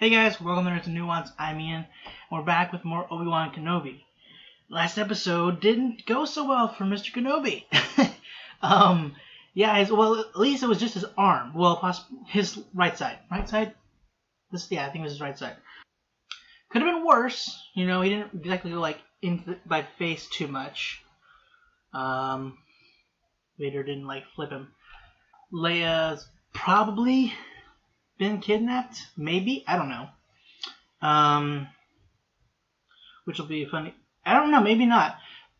Hey guys, welcome to Nuance. I'm Ian, and we're back with more Obi Wan Kenobi. Last episode didn't go so well for Mr. Kenobi. At least it was just his arm. Well, his right side. Right side? I think it was his right side. Could have been worse. You know, he didn't exactly go by face too much. Vader didn't flip him. Leia's probably been kidnapped, maybe, I don't know. Which will be funny. I don't know, maybe not.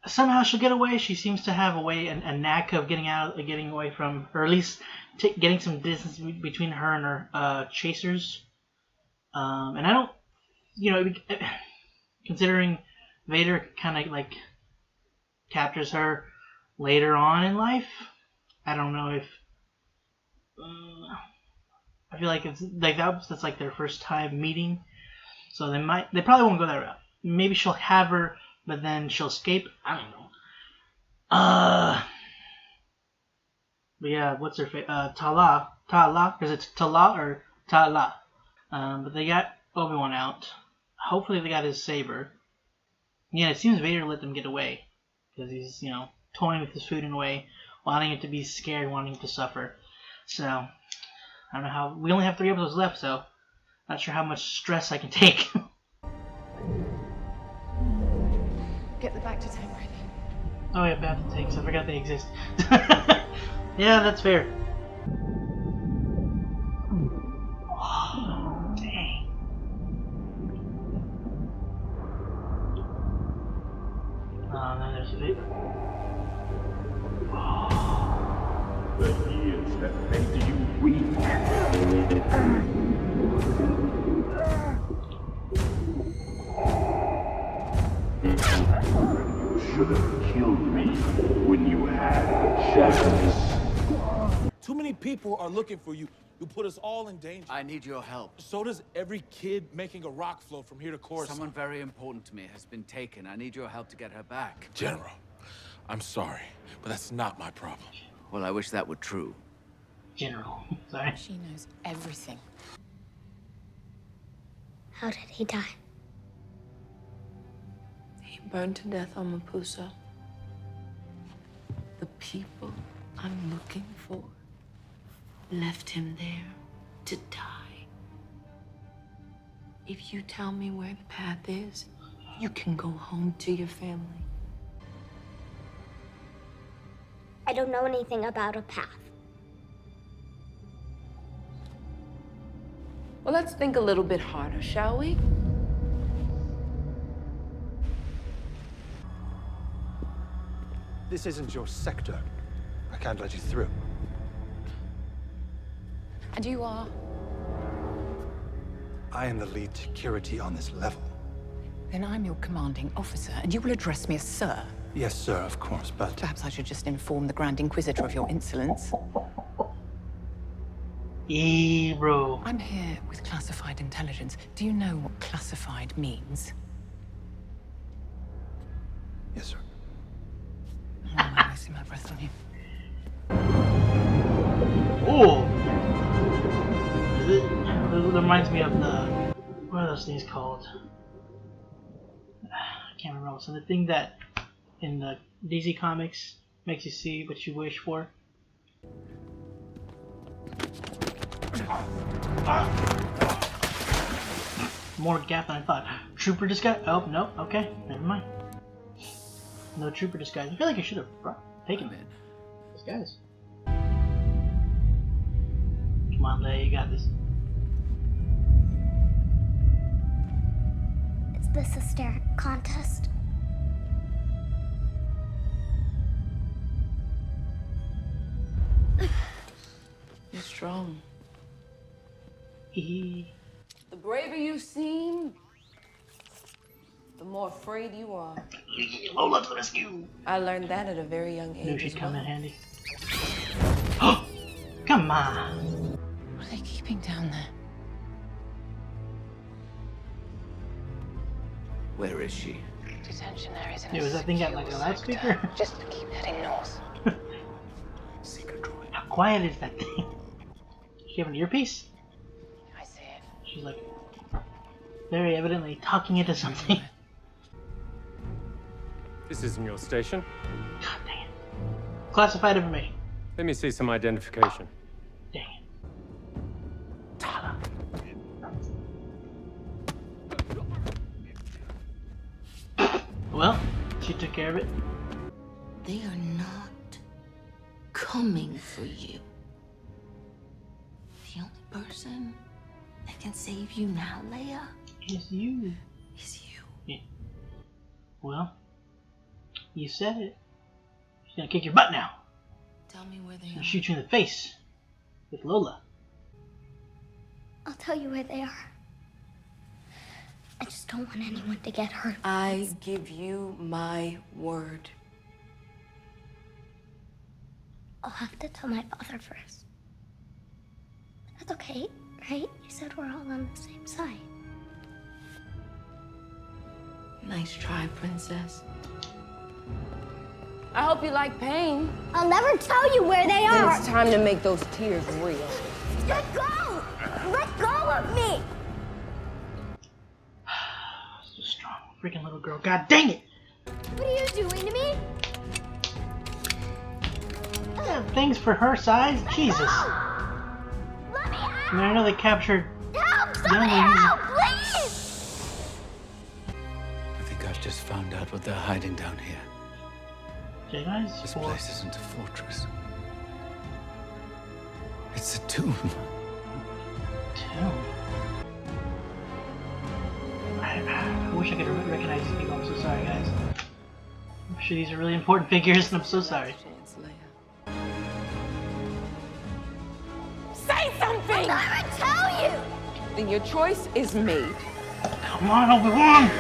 Somehow she'll get away. She seems to have a knack of getting away from, or at least getting some distance between her and her chasers. And I don't, considering Vader kind of captures her later on in life, I don't know if. I feel like it's that's their first time meeting, so they probably won't go that route. Maybe she'll have her, but then she'll escape. I don't know. But yeah, what's her face? Tala. Is it Tala or Tala? But they got Obi-Wan out. Hopefully they got his saber. Yeah, it seems Vader let them get away because he's toying with his food in a way, wanting it to be scared, wanting it to suffer. So I don't know how. We only have 3 episodes left, so not sure how much stress I can take. Get the back to tank ready. Oh yeah, back to tanks. I forgot they exist. Yeah, that's fair. Oh, dang. Oh, no, there's a bit. The years that made you weak. You should have killed me when you had the chance. Too many people are looking for you. You put us all in danger. I need your help. So does every kid making a rock float from here to Coruscant. Someone very important to me has been taken. I need your help to get her back. General, I'm sorry, but that's not my problem. Well, I wish that were true. General. Sorry. She knows everything. How did he die? He burned to death on Mapusa. The people I'm looking for left him there to die. If you tell me where the path is, you can go home to your family. I don't know anything about a path. Well, let's think a little bit harder, shall we? This isn't your sector. I can't let you through. And you are? I am the lead security on this level. Then I'm your commanding officer, and you will address me as Sir. Yes, sir, of course, but... Perhaps I should just inform the Grand Inquisitor of your insolence. Bro. I'm here with classified intelligence. Do you know what classified means? Yes, sir. Oh, I'm wasting my breath on you. Oh! It reminds me of what are those things called? I can't remember. So the thing that in the DC Comics makes you see what you wish for. More gap than I thought. Trooper disguise? Oh, no. Okay. Never mind. No trooper disguise. I feel like I should have taken it. Disguise. Come on, Leia. You got this. Is this a stare contest? You're strong. The braver you seem, the more afraid you are. Lola to the rescue. I learned that at a very young age. Knew she'd as come well. in handy. Oh, come on. What are they keeping down there? Where is she? Detention areas in Yeah, was that thing got a loudspeaker? Just keep heading north. Secret droid. How quiet is that thing? Does she have an earpiece? I see it. She's like, very evidently talking into something. This isn't your station. God dang it. Classified information. Let me see some identification. Dang it. Tala. Well, she took care of it. They are not coming for you. The only person that can save you now, Leia, Is you. is you. Yeah. Well, you said it. She's gonna kick your butt now. Tell me where they She's are. gonna shoot you in the face. With Lola. I'll tell you where they are. I just don't want anyone to get hurt. I give you my word. I'll have to tell my father first. That's okay, right? You said we're all on the same side. Nice try, princess. I hope you like pain. I'll never tell you where they Then are. it's time to make those tears real. Let go! Let go of me! So strong. Freaking little girl. God dang it! What are you doing to me? Yeah, things for her size? Jesus. Let me I out! mean, I know they captured Help! Somebody younglings. help! Please! I think I've just found out what they're hiding down here. Jedi's? This Or place isn't a fortress. It's a tomb. tomb. I wish I could recognize these people. I'm so sorry, guys. I'm sure these are really important figures, and I'm so sorry. Chance, Leia. I'll never tell you! Then your choice is made. Come on, Obi Wan!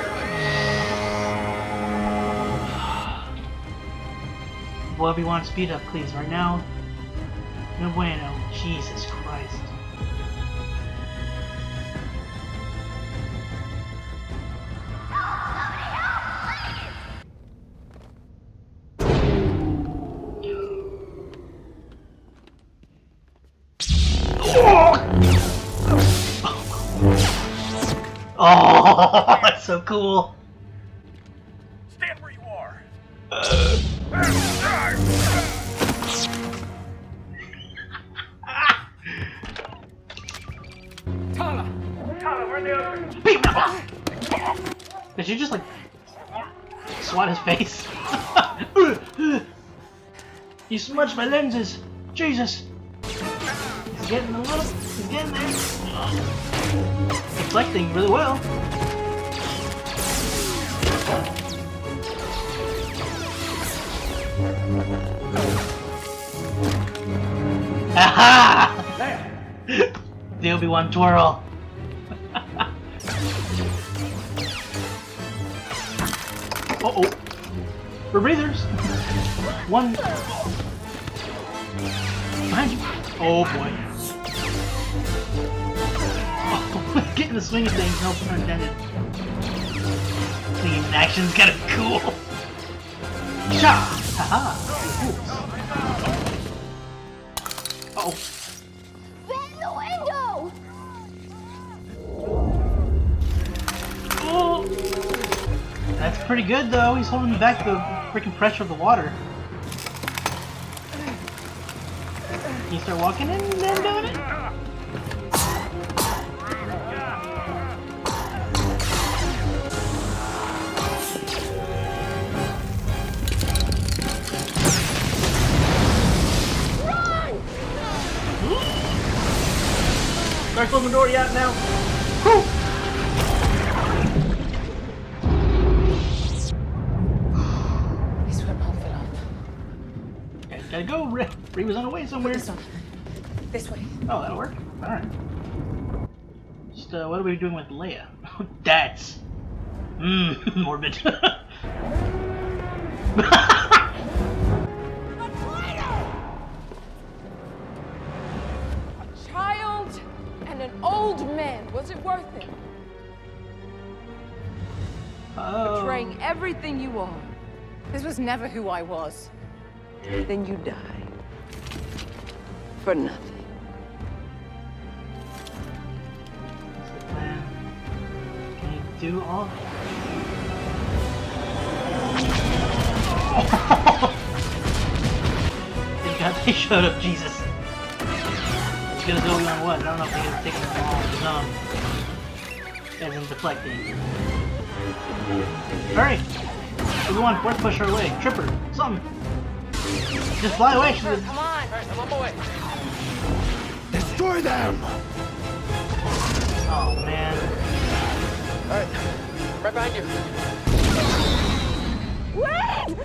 Obi Wan, speed up, please. Right now, no bueno. Jesus Christ. Oh, that's so cool. Stand where you are. Tala! Tala, we're in the open. Did you just like swat his face? You smudged my lenses. Jesus. He's getting a little. He's getting there. Reflecting really well. Aha! The Obi Wan twirl. Uh-oh. Rebreathers. One. Behind you. Oh boy. Oh, getting the swing of things, no pun intended. The action's kind of cool. Cha! Haha. Uh-oh. Man the window! Oh! That's pretty good though. He's holding back the freaking pressure of the water. Can you start walking in and then doing it? Start closing the door, yeah, now. Whew. This won't hold for long. Okay, gotta go. Reva's on the way somewhere. This one. This way. Oh, that'll work. Alright. Just, what are we doing with Leia? That's... morbid. Child and an old man. Was it worth it? Oh. Betraying everything you are. This was never who I was. Then you die. For nothing. What's the plan? do all. Thank God they showed up, Jesus. As good as Obi Wan was, I don't know if they could have taken them all on his own. As in deflecting. Hurry! Obi Wan, force push her away. Trip her. Something. Just fly away. Come on! I'm on my way. Destroy them! Oh man. Alright. Right behind you. Wait!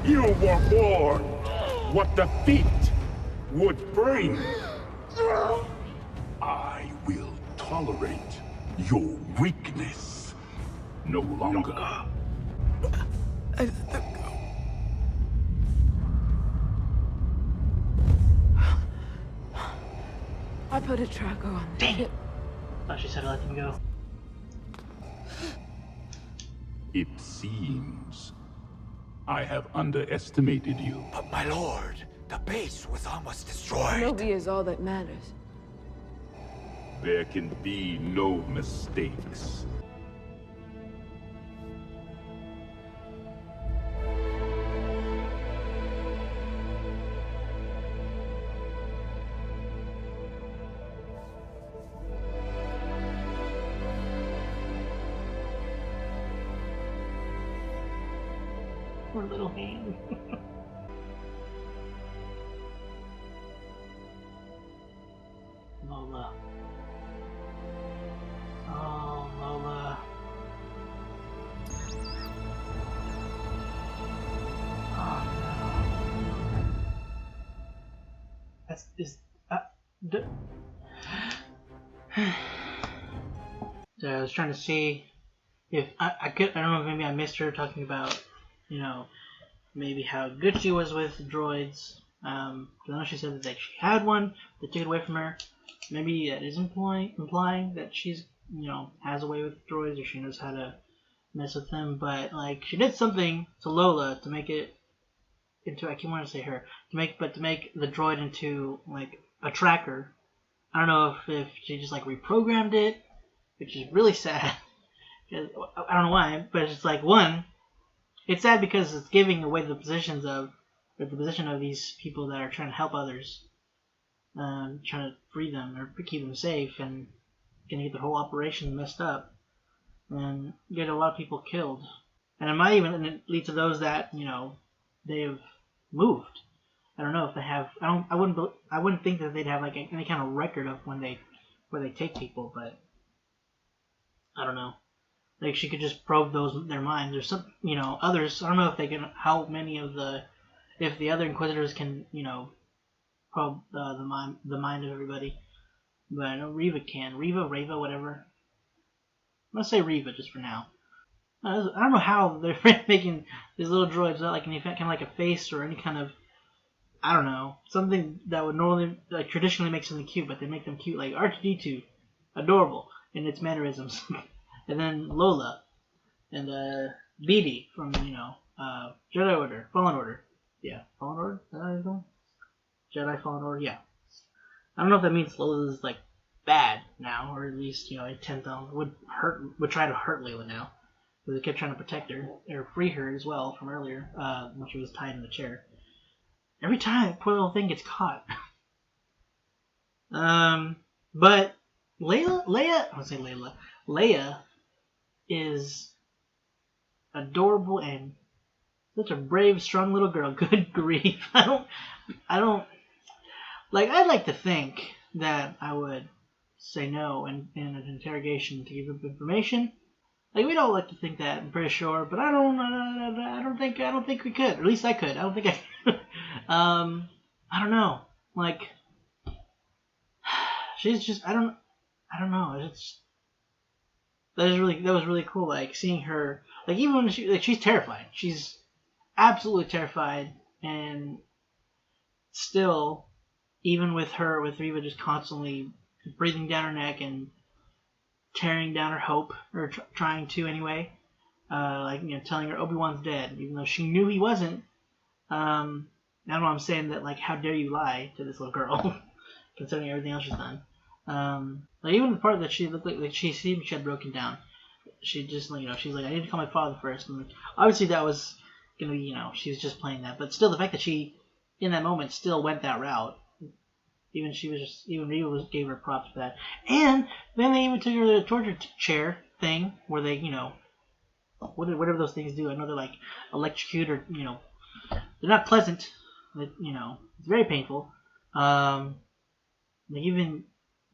You were born what defeat would bring. I will tolerate your weakness no longer. I put a tracker on the ship. Thought she said let him go. It seems I have underestimated you. But my lord, the base was almost destroyed. Kenobi is all that matters. There can be no mistakes. Poor little hand. Lola. Oh, Lola. Oh no. That's So I was trying to see if I don't know if maybe I missed her talking about, you know, maybe how good she was with droids. I know she said that she had one, they took it away from her. Maybe that is implying that she's, you know, has a way with droids, or she knows how to mess with them. But like, she did something to Lola to make it into, I keep wanting to say her, to make the droid into like a tracker. I don't know if she just like reprogrammed it, which is really sad. I don't know why, but it's just like, one, it's sad because it's giving away the position of these people that are trying to help others, trying to free them or keep them safe, and gonna get the whole operation messed up and get a lot of people killed. And it might even lead to those that, you know, they've moved. I don't know if they have. I wouldn't think that they'd have like any kind of record of where they take people, but I don't know. Like, she could just probe their minds, or some, you know, others. I don't know if they can. How many of if the other Inquisitors can, you know, probe the mind of everybody. But I know Reva can. Reva, whatever. I'm gonna say Reva just for now. I don't know how they're making these little droids without like any kind of like a face or any kind of, I don't know, something that would normally, like, traditionally make something cute, but they make them cute, like R2-D2, adorable in its mannerisms. And then Lola, and BD from, you know, Jedi Order, Fallen Order. Yeah, Fallen Order? Is that how it's going? Jedi Fallen Order, yeah. I don't know if that means Lola's like bad now, or at least, you know, would try to hurt Layla now, because they kept trying to protect her or free her as well from earlier, when she was tied in the chair. Every time that poor little thing gets caught. But Leia is adorable and such a brave, strong little girl. Good grief. I don't like, I'd like to think that I would say no in an interrogation to give up information. Like, we'd all like to think that, I'm pretty sure, but I don't think we could. Or at least I could. I don't think I could. I don't know. Like, she's just, I don't know. It's that was really cool. Like, seeing her, like, even when she's terrified. She's absolutely terrified, and still, even with Reva just constantly breathing down her neck and tearing down her hope, or trying to anyway. Like, you know, telling her Obi Wan's dead, even though she knew he wasn't. Now I'm saying that, like, how dare you lie to this little girl, considering everything else she's done. Like, even the part that she looked like she seemed she had broken down. She just, like, she's like, I need to call my father first. And, like, obviously that was gonna be, she was just playing that. But still, the fact that she, in that moment, still went that route. Even Reva gave her props for that. And then they even took her to the torture chair thing, where they, whatever those things do. I know they're like electrocute or, they're not pleasant. But, it's very painful. Like, even,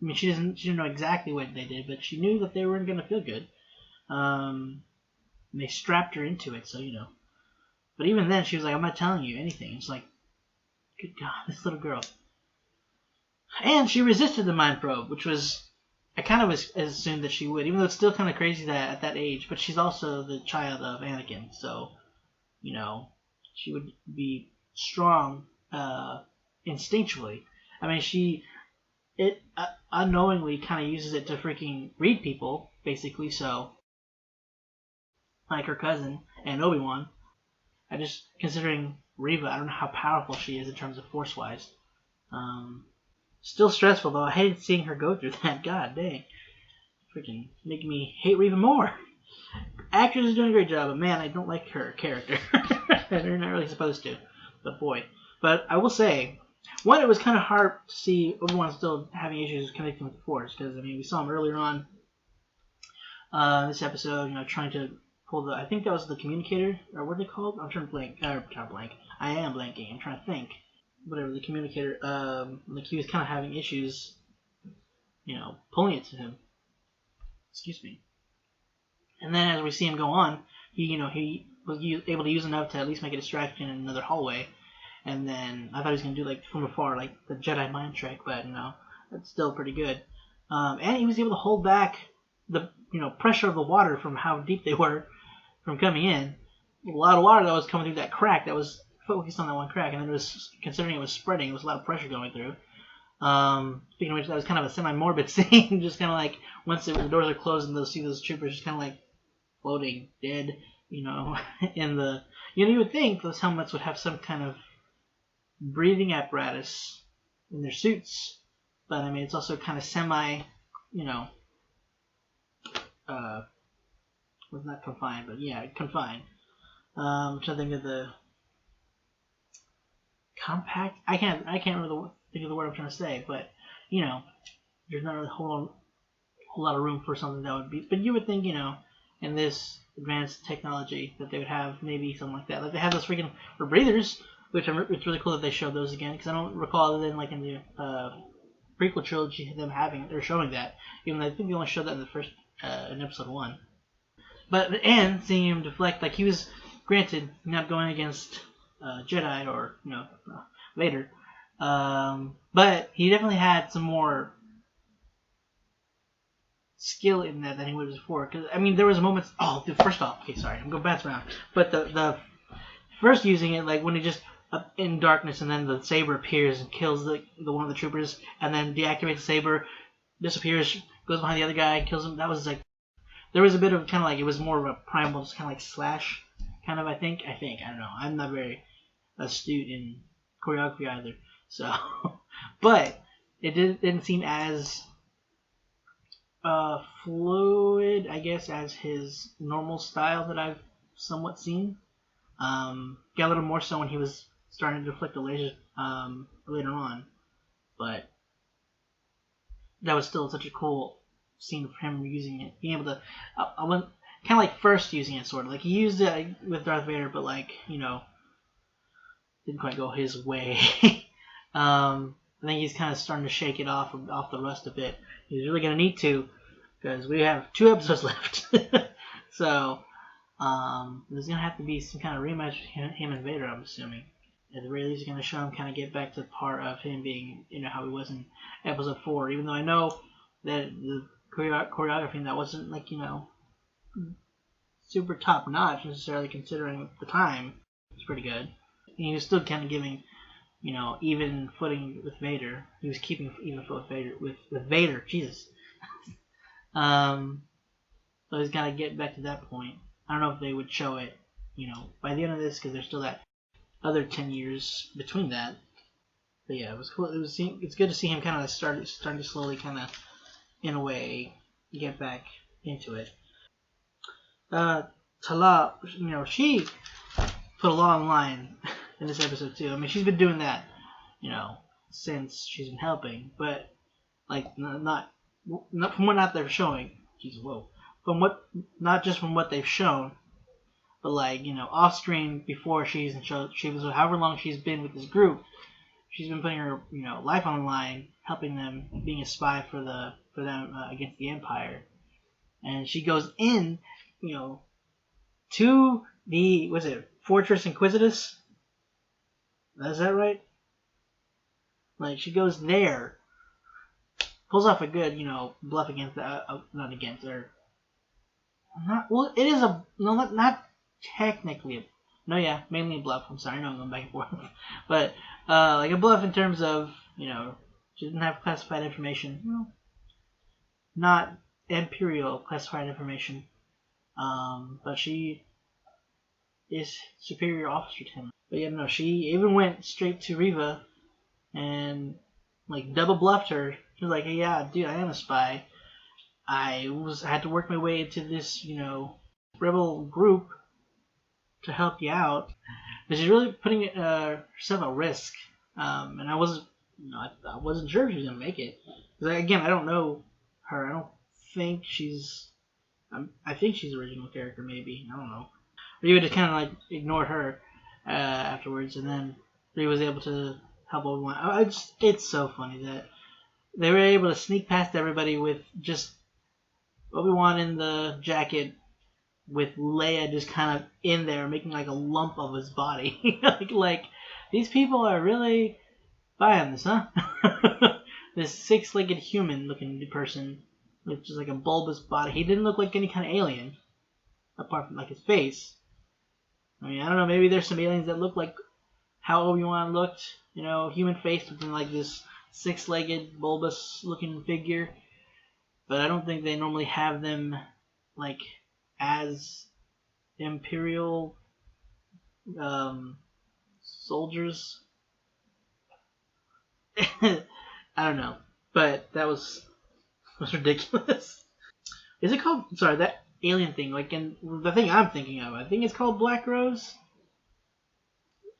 I mean, she didn't know exactly what they did, but she knew that they weren't gonna feel good. And they strapped her into it, so But even then, she was like, "I'm not telling you anything." It's like, good God, this little girl. And she resisted the mind probe, which was, I kind of assumed that she would, even though it's still kind of crazy that at that age. But she's also the child of Anakin, so she would be strong instinctually. I mean, she unknowingly kind of uses it to freaking read people, basically. So, like her cousin and Obi Wan, considering Reva, I don't know how powerful she is in terms of force-wise. Still stressful, though. I hated seeing her go through that. God dang. Freaking making me hate her even more. Actress is doing a great job, but man, I don't like her character. They're not really supposed to. But boy. But I will say, one, it was kind of hard to see Obi-Wan still having issues connecting with the Force, because, I mean, we saw him earlier on this episode, trying to pull I think that was the communicator, or what are they called? I'm trying to blank. Not blank. I am blanking. I'm trying to think. Whatever, the communicator, like he was kind of having issues, pulling it to him. Excuse me. And then as we see him go on, he was able to use enough to at least make a distraction in another hallway. And then I thought he was going to do, like, from afar, like the Jedi mind trick, but, that's still pretty good. And he was able to hold back the, pressure of the water from how deep they were from coming in. A lot of water that was coming through that crack that was focused on that one crack, and then considering it was spreading, it was a lot of pressure going through. Speaking of which, that was kind of a semi-morbid scene, just kind of like, once the doors are closed and they'll see those troopers just kind of like floating dead, in the, you would think those helmets would have some kind of breathing apparatus in their suits, but I mean, it's also kind of semi, was not confined, but yeah, confined. I'm trying to think of the compact. I can't really think of the word I'm trying to say, but there's not really a whole lot of room for something that would be. But you would think, in this advanced technology, that they would have maybe something like that. Like they have those freaking breathers, which it's really cool that they showed those again, because I don't recall other than like in the prequel trilogy them showing that. Even though I think they only showed that in the first in episode 1. But and seeing him deflect, like he was granted not going against Jedi or Vader, but he definitely had some more skill in that than he would before. Because I mean, there was moments. Oh, dude, first off, okay, sorry, I'm going back around. But the first using it, like when he just up in darkness and then the saber appears and kills the one of the troopers, and then deactivates the saber, disappears, goes behind the other guy, kills him. That was like, there was a bit of kind of like, it was more of a primal, just kind of like slash kind of. I think I don't know. I'm not very astute in choreography either, so but it didn't seem as fluid, I guess, as his normal style that I've somewhat seen. Got a little more so when he was starting to deflect the lasers later on, but that was still such a cool scene for him using it, being able to. I went kind of like first using it, sort of like he used it with Darth Vader, but like didn't quite go his way. I think he's kind of starting to shake it off the rust a bit. He's really gonna need to, because we have 2 episodes left. So there's gonna have to be some kind of rematch with him and Vader, I'm assuming. At the very least, he's gonna show him kind of get back to the part of him being, how he was in episode 4. Even though I know that the choreography in that wasn't like super top notch necessarily, considering the time. It's pretty good. And he was still kind of giving, even footing with Vader. He was keeping even foot with Vader. Jesus. So he's got to get back to that point. I don't know if they would show it, by the end of this, because there's still that other 10 years between that. But yeah, it was cool. It's good to see him kind of starting to slowly kind of, in a way, get back into it. Tala, she put a long line in this episode too. I mean, she's been doing that, since she's been helping, but like not from what they're showing. Jeez, whoa. Not just from what they've shown, but like off screen before she was however long she's been with this group, she's been putting her life on the line, helping them, being a spy for them against the Empire, and she goes in, to the Fortress Inquisitus. Is that right? Like she goes there, pulls off a good bluff against not against her. Not well. It is not technically. Mainly a bluff. I'm sorry, I know I'm going back and forth, but like a bluff in terms of she didn't have classified information. Not Imperial classified information. But she is superior officer to him. But she even went straight to Reva and like double bluffed her. She was like, "Hey, yeah, dude, I am a spy. I had to work my way into this, rebel group to help you out." But she's really putting herself at risk. And I wasn't, I wasn't sure if she was gonna make it. Because again, I don't know her. I don't think she's. I think she's the original character, maybe. I don't know. But you would just kind of like ignore her afterwards, and then he was able to help Obi Wan. It's so funny that they were able to sneak past everybody with just Obi Wan in the jacket, with Leia just kind of in there, making like a lump of his body. like these people are really buying this, huh? This six-legged human-looking person with just like a bulbous body. He didn't look like any kind of alien, apart from like his face. I mean, I don't know. Maybe there's some aliens that look like how Obi-Wan looked, human face within like this six-legged, bulbous-looking figure. But I don't think they normally have them like as Imperial soldiers. I don't know, but that was ridiculous. Is it called? Sorry, that alien thing. Like in the thing I'm thinking of, I think it's called Black Rose.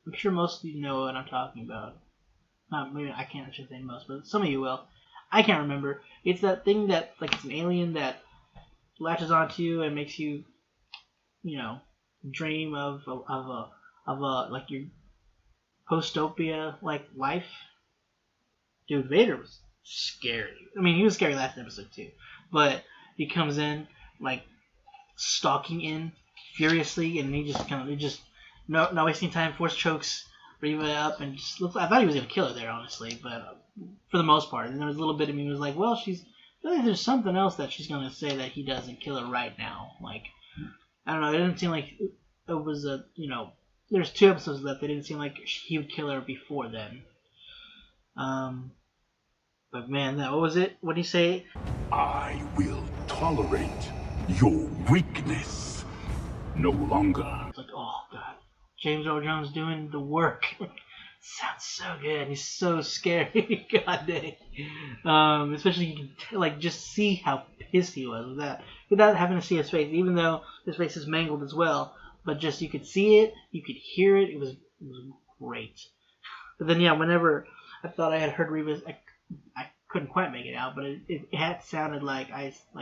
I'm sure most of you know what I'm talking about. Maybe I shouldn't say most, but some of you will. I can't remember. It's that thing that like it's an alien that latches onto you and makes you, dream of a like your postopia like life. Dude, Vader was scary. I mean, he was scary last episode too, but he comes in like stalking in furiously, and he just not wasting time, force chokes Reva up, and just looks. I thought he was gonna kill her there, honestly, but for the most part, and there was a little bit of me was like, well, I feel like there's something else that she's gonna say that he doesn't kill her right now. Like, I don't know. It didn't seem like it was there's 2 episodes left. It didn't seem like he would kill her before then. But man, what was it? What did he say? I will tolerate your weakness no longer. It's like, oh god, James Earl Jones doing the work. Sounds so good. He's so scary. God dang. Especially you can just see how pissed he was with that, without having to see his face. Even though his face is mangled as well, but just you could see it, you could hear it. It was great. But then whenever I thought I had heard Reva's, I couldn't quite make it out, but it had sounded like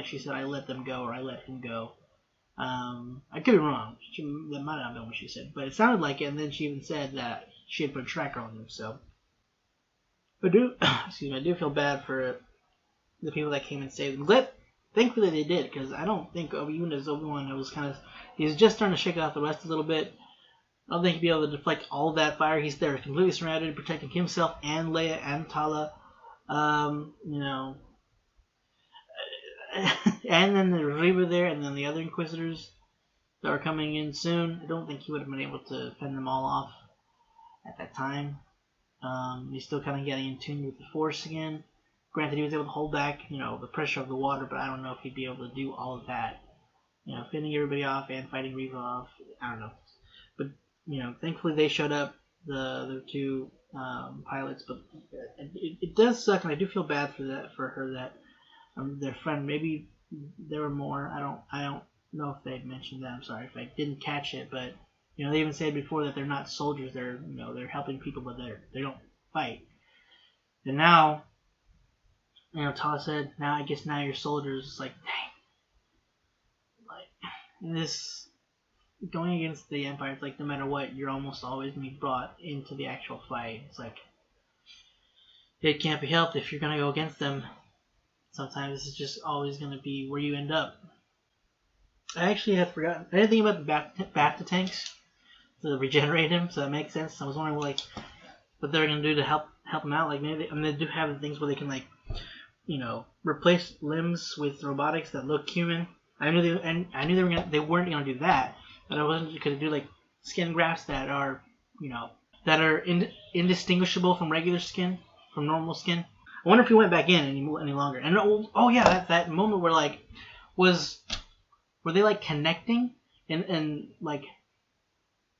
she said, I let them go, or I let him go. I could be wrong. That might not have been what she said, but it sounded like it. And then she even said that she had put a tracker on them. So, I do feel bad for the people that came and saved them. Thankfully they did, because I don't think even as Obi-Wan he was just starting to shake off the rest a little bit. I don't think he'd be able to deflect all of that fire. He's there completely surrounded, protecting himself and Leia and Tala. And then there's Reva there, and then the other Inquisitors that are coming in soon. I don't think he would have been able to fend them all off at that time. He's still kind of getting in tune with the Force again. Granted, he was able to hold back, the pressure of the water, but I don't know if he'd be able to do all of that. Fending everybody off and fighting Reva off. I don't know. But, thankfully they showed up. the two pilots, but it does suck, and I do feel bad for her that their friend, maybe there were more. I don't know if they mentioned that. I'm sorry if I didn't catch it, but they even said before that they're not soldiers. They're they're helping people, but they don't fight. And now, Tala said, now I guess now you're soldiers. It's like, dang, like this going against the Empire. It's like no matter what, you're almost always gonna be brought into the actual fight. It's like it can't be helped if you're gonna go against them. Sometimes this is just always gonna be where you end up. I actually had forgotten. I didn't think about the Bacta tanks to regenerate him, so that makes sense. I was wondering what they're gonna do to help him out. Like maybe they do have the things where they can replace limbs with robotics that look human. I knew they weren't gonna do that, but I wasn't gonna do like skin grafts that are indistinguishable from regular skin, from normal skin. I wonder if he went back in any longer. And oh yeah, that moment where were they like connecting and like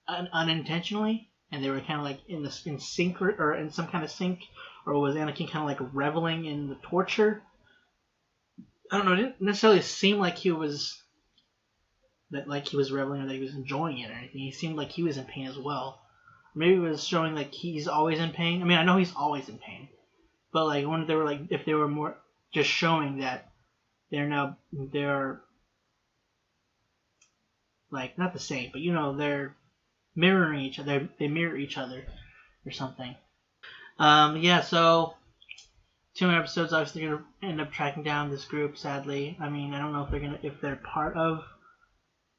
unintentionally, and they were kind of like in sync or in some kind of sync, or was Anakin kind of like reveling in the torture? I don't know. It didn't necessarily seem like he was reveling or that he was enjoying it or anything. He seemed like he was in pain as well. Maybe it was showing like he's always in pain. I mean, I know he's always in pain, but like I wonder if they were more just showing that they're like not the same, but they're mirroring each other. They mirror each other or something. Yeah, so 2 more episodes. Obviously, they're gonna end up tracking down this group. Sadly, I mean, I don't know if they're part of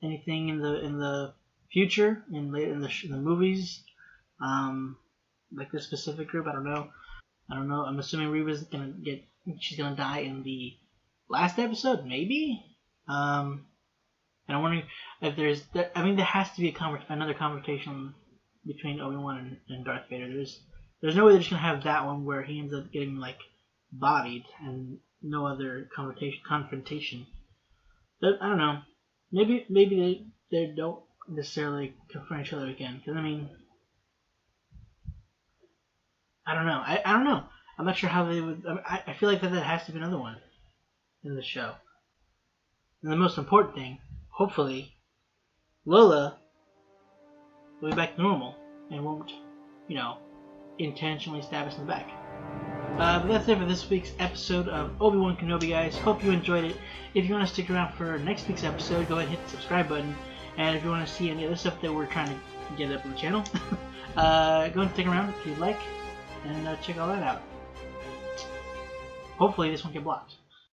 anything in the future in the movies. Like this specific group, I don't know. I'm assuming Reva's she's gonna die in the last episode, maybe. And I'm wondering if there has to be another conversation between Obi-Wan and Darth Vader. There's no way they're just gonna have that one where he ends up getting like bodied and no other confrontation. But I don't know. Maybe they don't necessarily confront each other again. Because I mean, I don't know. I don't know. I'm not sure how they would. I feel like that has to be another one in the show. And the most important thing, hopefully, Lola will be back to normal and won't, intentionally stab us in the back. But that's it for this week's episode of Obi Wan Kenobi, guys. Hope you enjoyed it. If you want to stick around for next week's episode, go ahead and hit the subscribe button. And if you want to see any other stuff that we're trying to get up on the channel, go and stick around if you'd like, and check all that out. Hopefully this won't get blocked.